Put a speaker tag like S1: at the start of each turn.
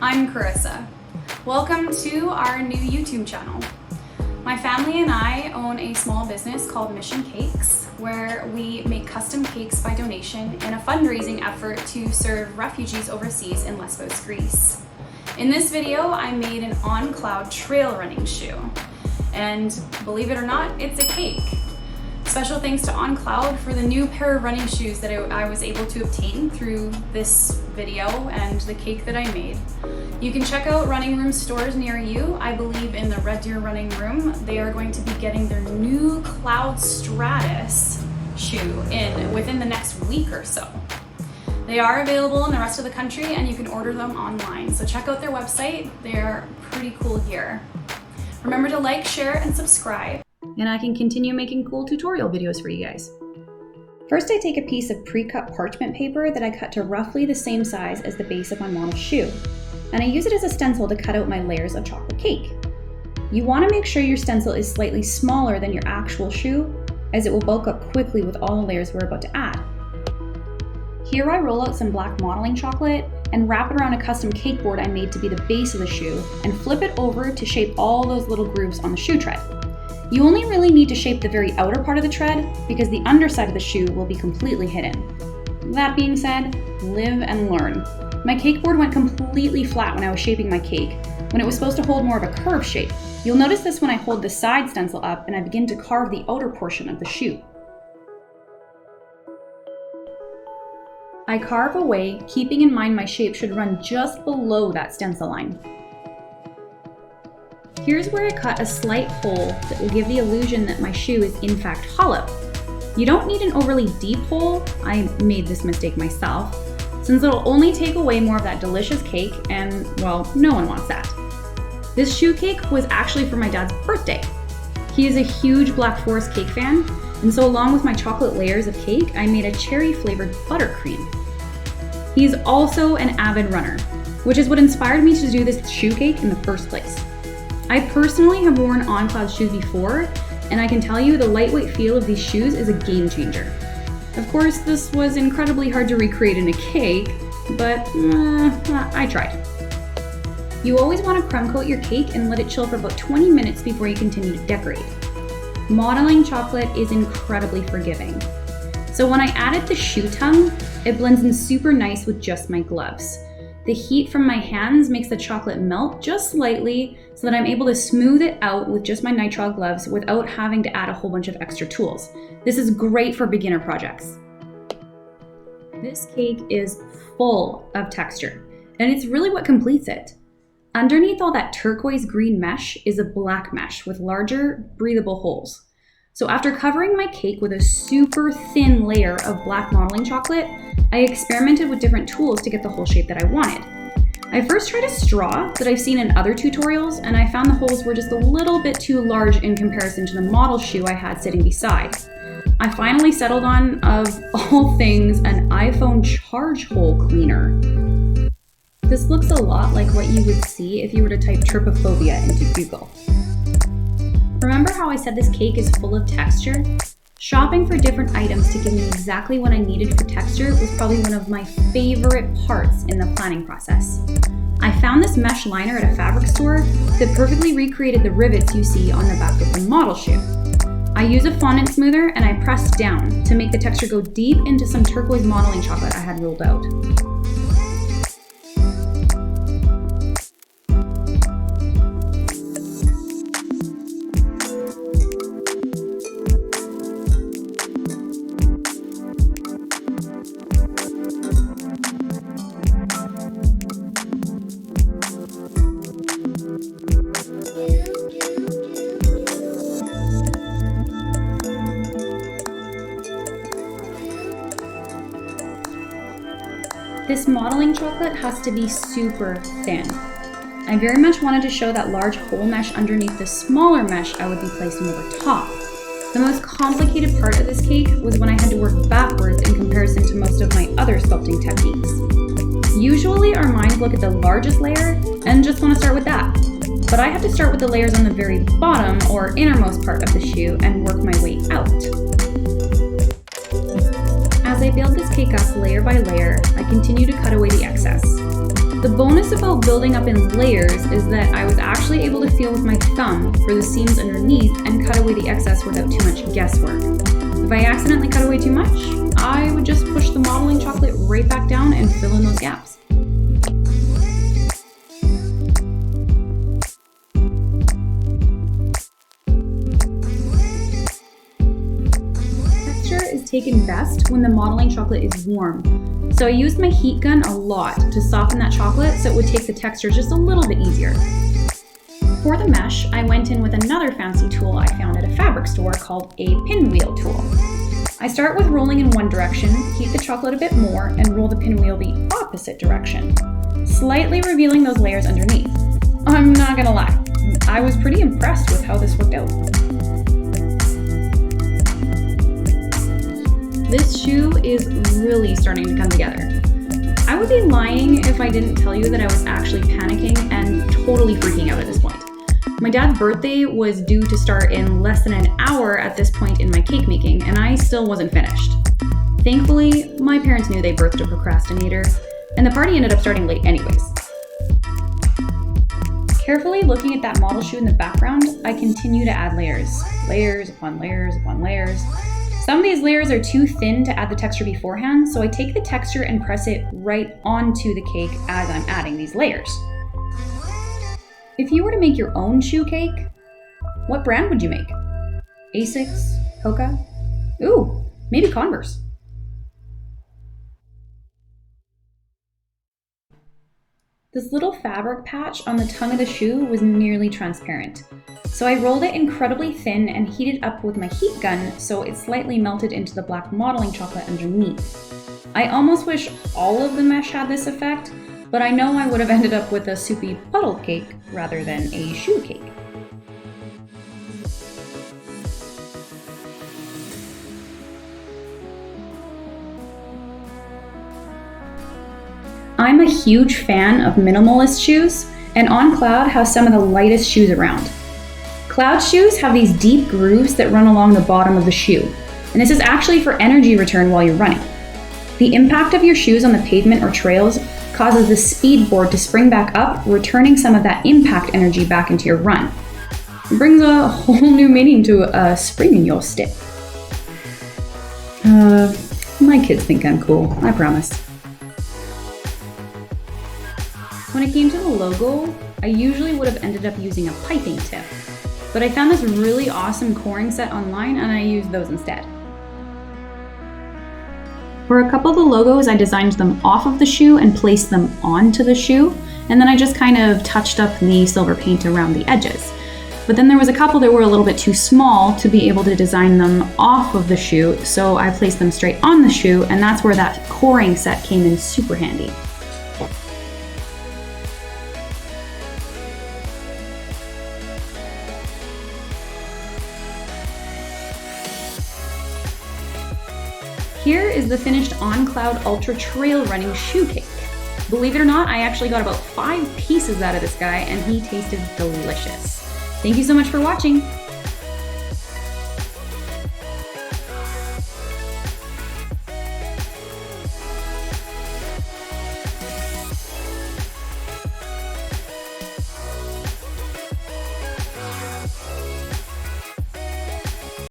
S1: I'm Carissa. Welcome to our new YouTube channel. My family and I own a small business called Mission Cakes, where we make custom cakes by donation in a fundraising effort to serve refugees overseas in Lesbos, Greece. In this video, I made an on-cloud trail running shoe. And believe it or not, it's a cake. Special thanks to OnCloud for the new pair of running shoes that I was able to obtain through this video and the cake that I made. You can check out Running Room stores near you. I believe in the Red Deer Running Room, they are going to be getting their new Cloudstratus shoe within the next week or so. They are available in the rest of the country and you can order them online. So check out their website, they're pretty cool gear. Remember to like, share, and subscribe, and I can continue making cool tutorial videos for you guys. First, I take a piece of pre-cut parchment paper that I cut to roughly the same size as the base of my model shoe, and I use it as a stencil to cut out my layers of chocolate cake. You want to make sure your stencil is slightly smaller than your actual shoe, as it will bulk up quickly with all the layers we're about to add. Here I roll out some black modeling chocolate and wrap it around a custom cake board I made to be the base of the shoe and flip it over to shape all those little grooves on the shoe tread. You only really need to shape the very outer part of the tread because the underside of the shoe will be completely hidden. That being said, live and learn. My cake board went completely flat when I was shaping my cake, when it was supposed to hold more of a curved shape. You'll notice this when I hold the side stencil up and I begin to carve the outer portion of the shoe. I carve away, keeping in mind my shape should run just below that stencil line. Here's where I cut a slight hole that will give the illusion that my shoe is in fact hollow. You don't need an overly deep hole, I made this mistake myself, since it'll only take away more of that delicious cake and, well, no one wants that. This shoe cake was actually for my dad's birthday. He is a huge Black Forest cake fan, and so along with my chocolate layers of cake, I made a cherry flavored buttercream. He's also an avid runner, which is what inspired me to do this shoe cake in the first place. I personally have worn OnCloud shoes before, and I can tell you the lightweight feel of these shoes is a game changer. Of course, this was incredibly hard to recreate in a cake, but I tried. You always want to crumb coat your cake and let it chill for about 20 minutes before you continue to decorate. Modeling chocolate is incredibly forgiving. So when I added the shoe tongue, it blends in super nice with just my gloves. The heat from my hands makes the chocolate melt just slightly so that I'm able to smooth it out with just my nitrile gloves without having to add a whole bunch of extra tools. This is great for beginner projects. This cake is full of texture, and it's really what completes it. Underneath all that turquoise green mesh is a black mesh with larger, breathable holes. So after covering my cake with a super thin layer of black modeling chocolate, I experimented with different tools to get the hole shape that I wanted. I first tried a straw that I've seen in other tutorials, and I found the holes were just a little bit too large in comparison to the model shoe I had sitting beside. I finally settled on, of all things, an iPhone charge hole cleaner. This looks a lot like what you would see if you were to type trypophobia into Google. Remember how I said this cake is full of texture? Shopping for different items to give me exactly what I needed for texture was probably one of my favorite parts in the planning process. I found this mesh liner at a fabric store that perfectly recreated the rivets you see on the back of the model shoe. I use a fondant smoother and I pressed down to make the texture go deep into some turquoise modeling chocolate I had rolled out. This modeling chocolate has to be super thin. I very much wanted to show that large hole mesh underneath the smaller mesh I would be placing over top. The most complicated part of this cake was when I had to work backwards in comparison to most of my other sculpting techniques. Usually our minds look at the largest layer and just want to start with that. But I have to start with the layers on the very bottom or innermost part of the shoe and work my way out. As I build this cake up layer by layer, I continue to cut away the excess. The bonus about building up in layers is that I was actually able to feel with my thumb for the seams underneath and cut away the excess without too much guesswork. If I accidentally cut away too much, I would just push the modeling chocolate right back down and fill in those gaps. Texture is taken best when the modeling chocolate is warm. So I used my heat gun a lot to soften that chocolate so it would take the texture just a little bit easier. For the mesh, I went in with another fancy tool I found at a fabric store called a pinwheel tool. I start with rolling in one direction, heat the chocolate a bit more, and roll the pinwheel the opposite direction, slightly revealing those layers underneath. I'm not gonna lie, I was pretty impressed with how this worked out. This shoe is really starting to come together. I would be lying if I didn't tell you that I was actually panicking and totally freaking out at this point. My dad's birthday was due to start in less than an hour at this point in my cake making, and I still wasn't finished. Thankfully, my parents knew they birthed a procrastinator, and the party ended up starting late anyways. Carefully looking at that model shoe in the background, I continue to add layers. Layers upon layers upon layers. Some of these layers are too thin to add the texture beforehand, so I take the texture and press it right onto the cake as I'm adding these layers. If you were to make your own shoe cake, what brand would you make? Asics? Hoka? Ooh, maybe Converse. This little fabric patch on the tongue of the shoe was nearly transparent. So I rolled it incredibly thin and heated up with my heat gun so it slightly melted into the black modeling chocolate underneath. I almost wish all of the mesh had this effect, but I know I would have ended up with a soupy puddle cake rather than a shoe cake. I'm a huge fan of minimalist shoes, and On Cloud has some of the lightest shoes around. Cloud shoes have these deep grooves that run along the bottom of the shoe, and this is actually for energy return while you're running. The impact of your shoes on the pavement or trails causes the speed board to spring back up, returning some of that impact energy back into your run. It brings a whole new meaning to a spring in your step. My kids think I'm cool, I promise. When it came to the logo, I usually would have ended up using a piping tip, but I found this really awesome coring set online and I used those instead. For a couple of the logos, I designed them off of the shoe and placed them onto the shoe, and then I just kind of touched up the silver paint around the edges. But then there was a couple that were a little bit too small to be able to design them off of the shoe, so I placed them straight on the shoe, and that's where that coring set came in super handy. Here is the finished On Cloud Ultra Trail Running Shoe Cake. Believe it or not, I actually got about 5 pieces out of this guy and he tasted delicious. Thank you so much for watching.